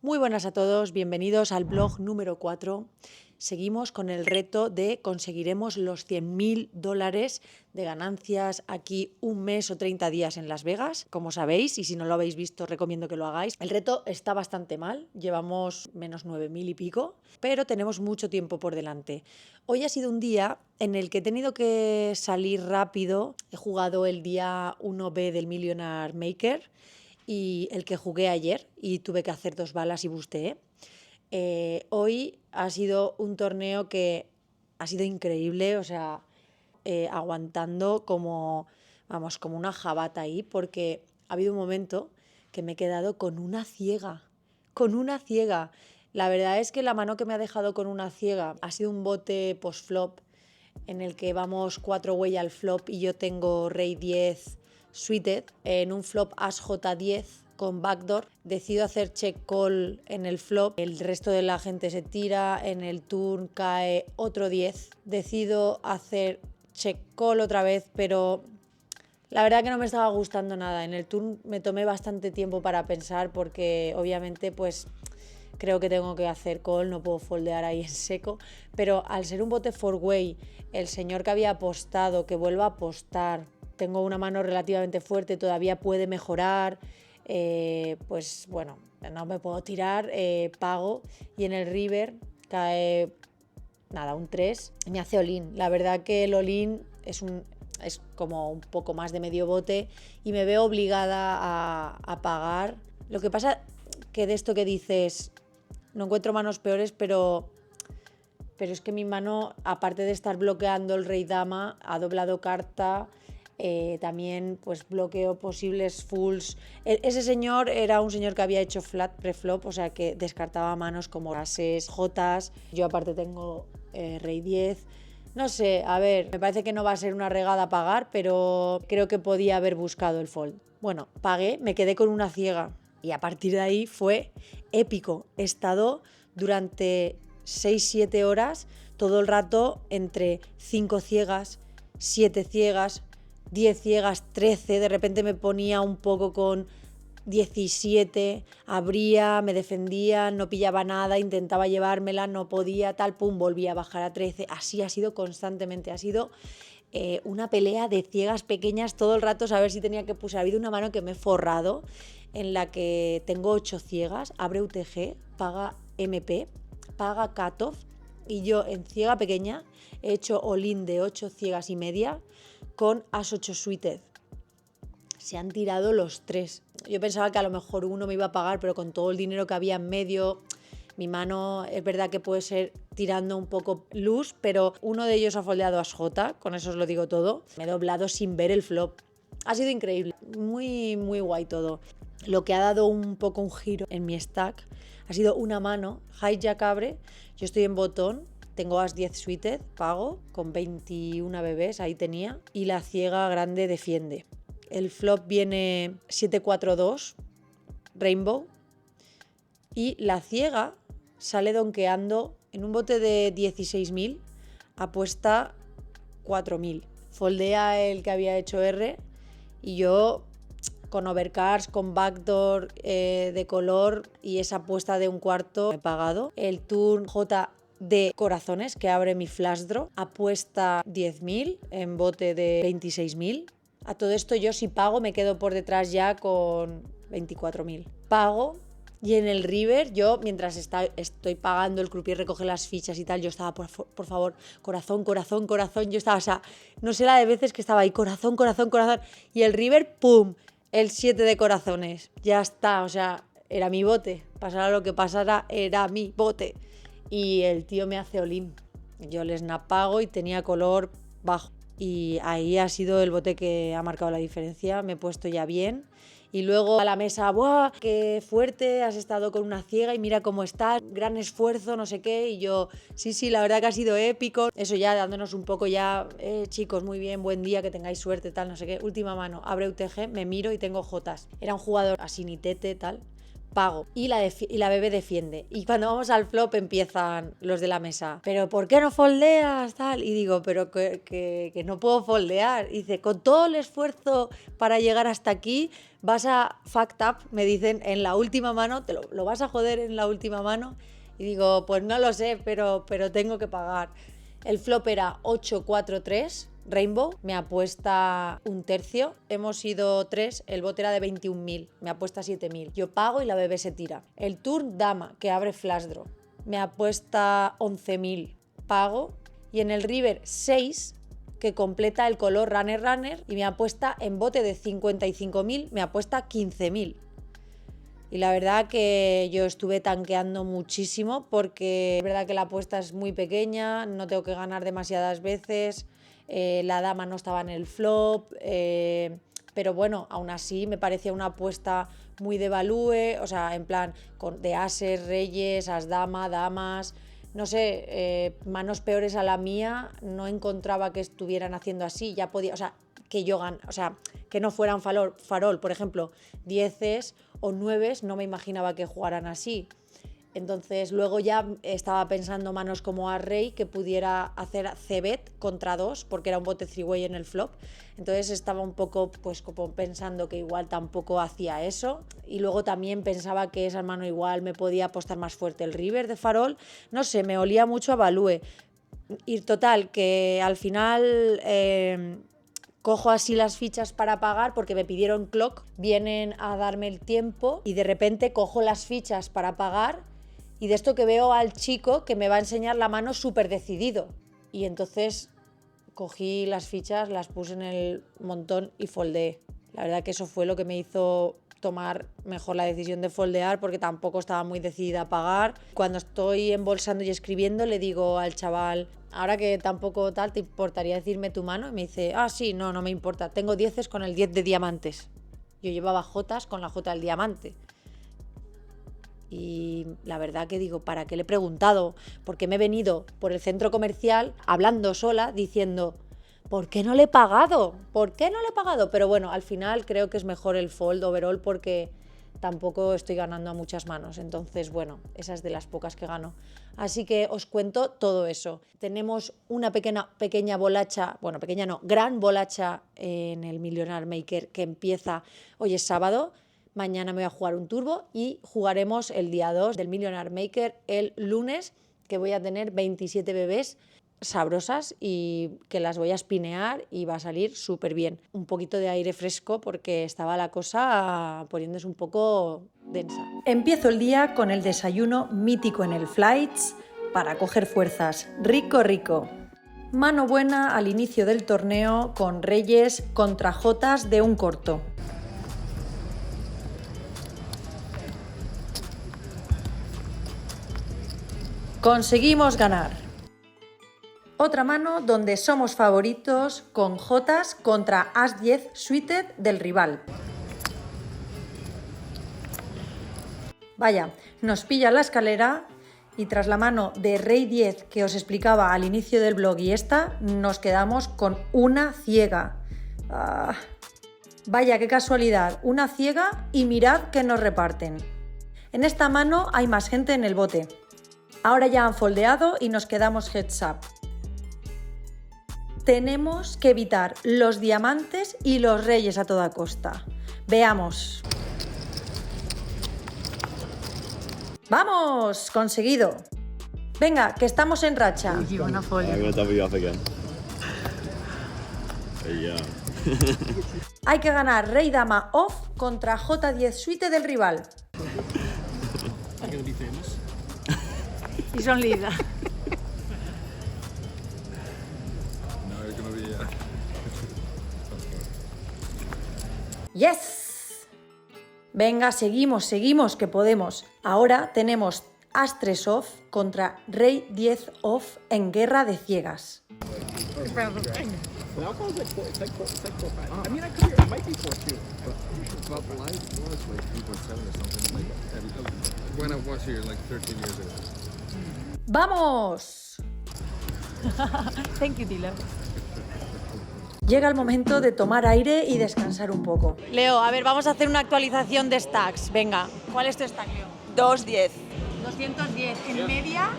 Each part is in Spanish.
Muy buenas a todos, bienvenidos al blog número 4. Seguimos con el reto de conseguiremos los $100.000 de ganancias aquí un mes o 30 días en Las Vegas, como sabéis, y si no lo habéis visto recomiendo que lo hagáis. El reto está bastante mal, llevamos menos 9.000 y pico, pero tenemos mucho tiempo por delante. Hoy ha sido un día en el que he tenido que salir rápido. He jugado el día 1B del Millionaire Maker y el que jugué ayer y tuve que hacer 2 balas y busteé. Hoy ha sido un torneo que ha sido increíble, o sea, aguantando como una jabata ahí, porque ha habido un momento que me he quedado con una ciega, con una ciega. La verdad es que la mano que me ha dejado con una ciega ha sido un bote post-flop en el que vamos 4 huellas al flop y yo tengo rey 10 suited en un flop as J10 con backdoor. Decido hacer check call en el flop, el resto de la gente se tira, en el turn cae otro 10. Decido hacer check call otra vez, pero la verdad que no me estaba gustando nada. En el turn me tomé bastante tiempo para pensar porque obviamente pues creo que tengo que hacer call, no puedo foldear ahí en seco, pero al ser un bote four-way, el señor que había apostado, que vuelva a apostar, tengo una mano relativamente fuerte, todavía puede mejorar, pues bueno, no me puedo tirar, pago, y en el river cae nada, un 3, me hace all-in. La verdad que el all-in es como un poco más de medio bote y me veo obligada a pagar. Lo que pasa que de esto que dices, no encuentro manos peores, pero es que mi mano, aparte de estar bloqueando el rey dama, ha doblado carta, también pues bloqueo posibles fulls. Ese señor era un señor que había hecho flat preflop, o sea que descartaba manos como ases, jotas. Yo aparte tengo rey 10. No sé, a ver, me parece que no va a ser una regada pagar, pero creo que podía haber buscado el fold. Bueno, pagué, me quedé con una ciega y a partir de ahí fue épico. He estado durante 6-7 horas todo el rato entre 5 ciegas, 7 ciegas, 10 ciegas, 13, de repente me ponía un poco con 17, abría, me defendía, no pillaba nada, intentaba llevármela, no podía, tal, pum, volvía a bajar a 13, así ha sido constantemente, ha sido una pelea de ciegas pequeñas todo el rato, saber si tenía que pulsar. Ha habido una mano que me he forrado en la que tengo 8 ciegas, abre UTG, paga MP, paga cutoff y yo en ciega pequeña he hecho all-in de 8 ciegas y media con as 8 suited. Se han tirado los 3. Yo pensaba que a lo mejor uno me iba a pagar, pero con todo el dinero que había en medio, mi mano es verdad que puede ser tirando un poco loose, pero uno de ellos ha foldeado as J, con eso os lo digo todo. Me he doblado sin ver el flop. Ha sido increíble, muy, muy guay todo. Lo que ha dado un poco un giro en mi stack ha sido una mano, hijack abre, yo estoy en botón, tengo as 10 suited, pago, con 21 bebés, ahí tenía, y la ciega grande defiende. El flop viene 7-4-2, rainbow, y la ciega sale donkeando en un bote de 16.000, apuesta 4.000. Foldea el que había hecho R y yo con overcards, con backdoor de color y esa apuesta de un cuarto he pagado. El turn J de corazones que abre mi flash draw, apuesta 10.000 en bote de 26.000. A todo esto yo si pago me quedo por detrás ya con 24.000. Pago y en el river yo mientras estoy pagando, el croupier recoge las fichas y tal, yo estaba por favor, corazón, corazón, corazón, yo estaba, o sea, no sé la de veces que estaba ahí, corazón, corazón, corazón, y el river, ¡pum!, el 7 de corazones, ya está, o sea, era mi bote, pasara lo que pasara, era mi bote, y el tío me hace all-in, yo le snap pago y tenía color bajo. Y ahí ha sido el bote que ha marcado la diferencia, me he puesto ya bien. Y luego a la mesa, ¡buah! ¡Qué fuerte! Has estado con una ciega y mira cómo estás, gran esfuerzo, no sé qué. Y yo, sí, la verdad que ha sido épico. Eso ya dándonos un poco ya, chicos, muy bien, buen día, que tengáis suerte, tal, no sé qué. Última mano, abre UTG, me miro y tengo Jotas. Era un jugador así ni tete, tal. pago y la bebé defiende. Y cuando vamos al flop empiezan los de la mesa, ¿pero por qué no foldeas? Tal. Y digo, pero que no puedo foldear. Y dice, con todo el esfuerzo para llegar hasta aquí, vas a fucked up, me dicen, en la última mano, te lo vas a joder en la última mano. Y digo, pues no lo sé, pero tengo que pagar. El flop era 8-4-3. Rainbow, me apuesta un tercio, hemos ido 3, el bote era de 21.000, me apuesta 7.000, yo pago y la bebé se tira. El turn dama, que abre flash draw, me apuesta 11.000, pago, y en el river 6, que completa el color runner y me apuesta en bote de 55.000, me apuesta 15.000. Y la verdad que yo estuve tanqueando muchísimo porque es verdad que la apuesta es muy pequeña, no tengo que ganar demasiadas veces. La dama no estaba en el flop, pero bueno, aún así me parecía una apuesta muy de value, o sea, en plan de ases, reyes, as dama, damas, no sé, manos peores a la mía, no encontraba que estuvieran haciendo así, ya podía, o sea, que yo o sea, que no fueran farol, por ejemplo, 10 o 9, no me imaginaba que jugaran así. Entonces luego ya estaba pensando manos como a rey que pudiera hacer c-bet contra 2 porque era un bote 3-way en el flop. Entonces estaba un poco pues como pensando que igual tampoco hacía eso. Y luego también pensaba que esa mano igual me podía apostar más fuerte el river de farol. No sé, me olía mucho a value. Y total, que al final cojo así las fichas para pagar porque me pidieron clock. Vienen a darme el tiempo y de repente cojo las fichas para pagar. Y de esto que veo al chico que me va a enseñar la mano súper decidido. Y entonces cogí las fichas, las puse en el montón y foldeé. La verdad que eso fue lo que me hizo tomar mejor la decisión de foldear porque tampoco estaba muy decidida a pagar. Cuando estoy embolsando y escribiendo le digo al chaval, ahora que tampoco tal, ¿te importaría decirme tu mano? Y me dice, sí, no me importa, tengo 10 con el 10 de diamantes. Yo llevaba jotas con la jota del diamante. Y la verdad que digo, ¿para qué le he preguntado? Porque me he venido por el centro comercial hablando sola, diciendo, ¿por qué no le he pagado? ¿Por qué no le he pagado? Pero bueno, al final creo que es mejor el fold overall porque tampoco estoy ganando a muchas manos. Entonces, bueno, esa es de las pocas que gano. Así que os cuento todo eso. Tenemos una pequeña bolacha, bueno, pequeña no, gran bolacha en el Millionaire Maker que empieza, hoy es sábado. Mañana me voy a jugar un turbo y jugaremos el día 2 del Millionaire Maker el lunes, que voy a tener 27 bebés sabrosas y que las voy a spinear y va a salir súper bien. Un poquito de aire fresco porque estaba la cosa poniéndose un poco densa. Empiezo el día con el desayuno mítico en el Flights para coger fuerzas. Rico, rico. Mano buena al inicio del torneo con reyes contra jotas de un corto. Conseguimos ganar. Otra mano donde somos favoritos con jotas contra as 10 suited del rival. Vaya, nos pilla la escalera y tras la mano de rey 10 que os explicaba al inicio del blog y esta, nos quedamos con una ciega. Vaya, qué casualidad, una ciega y mirad que nos reparten. En esta mano hay más gente en el bote. Ahora ya han foldeado y nos quedamos heads up. Tenemos que evitar los diamantes y los reyes a toda costa. Veamos. ¡Vamos! ¡Conseguido! Venga, que estamos en racha. Hay que ganar rey dama off contra J10 suite del rival. Y son Lisa. ¡Yes! Venga, seguimos, que podemos. Ahora tenemos as 3 off contra rey 10 off en guerra de ciegas. ¡Vamos! Thank you, Dylan. Llega el momento de tomar aire y descansar un poco. Leo, a ver, vamos a hacer una actualización de stacks. Venga, ¿cuál es tu stack, Leo? 210. 210. ¿En media?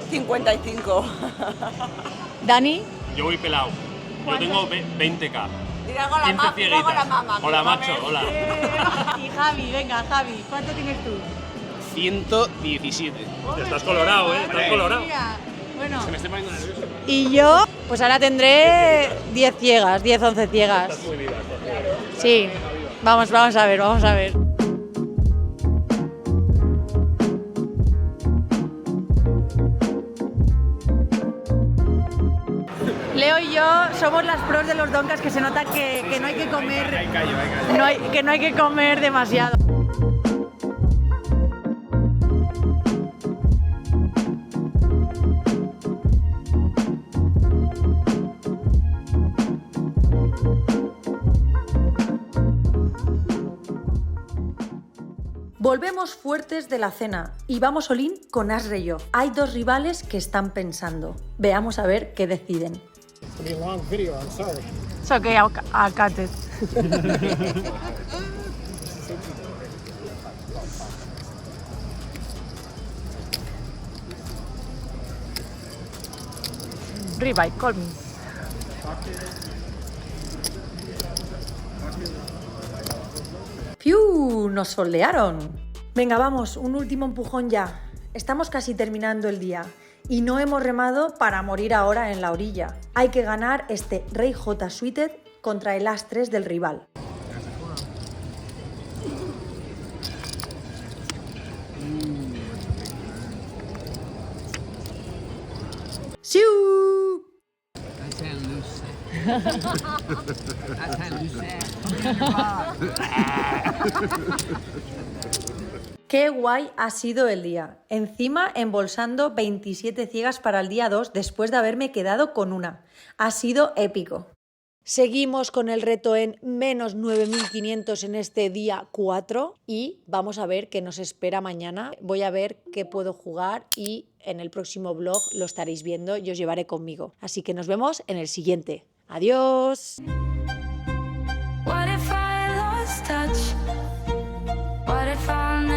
55. ¿Dani? Yo voy pelado. Yo tengo 20k. Y hago la 15 mama. cieguitas. Hola, macho, hola. Y Javi, venga, Javi, ¿cuánto tienes tú? 117. Estás colorado, ¿eh? Estás colorado. Mira, bueno. Me estoy poniendo nervioso. Y yo, pues ahora tendré 10 ciegas, 10, 11 ciegas. Estás muy viva, estás muy viva. Sí, vamos a ver, vamos a ver. Leo y yo somos las pros de los donkas, que se nota que no hay que comer, Hay callo. que no hay que comer demasiado. Volvemos fuertes de la cena y vamos all in con Asre y yo. Hay dos rivales que están pensando. Veamos a ver qué deciden. It's gonna be a long video, I'm sorry. It's okay, I'll cut it. Ribeye, call me. ¡Fiu! ¡Nos soldearon! Venga, vamos, un último empujón ya. Estamos casi terminando el día y no hemos remado para morir ahora en la orilla. Hay que ganar este Rey J Suited contra el As 3 del rival. ¡Siu! Qué guay ha sido el día. Encima embolsando 27 ciegas para el día 2 después de haberme quedado con una. Ha sido épico. Seguimos con el reto en menos 9.500 en este día 4 y vamos a ver qué nos espera mañana. Voy a ver qué puedo jugar y en el próximo vlog lo estaréis viendo y os llevaré conmigo. Así que nos vemos en el siguiente. ¡Adiós! What if I lost touch? What if I'll never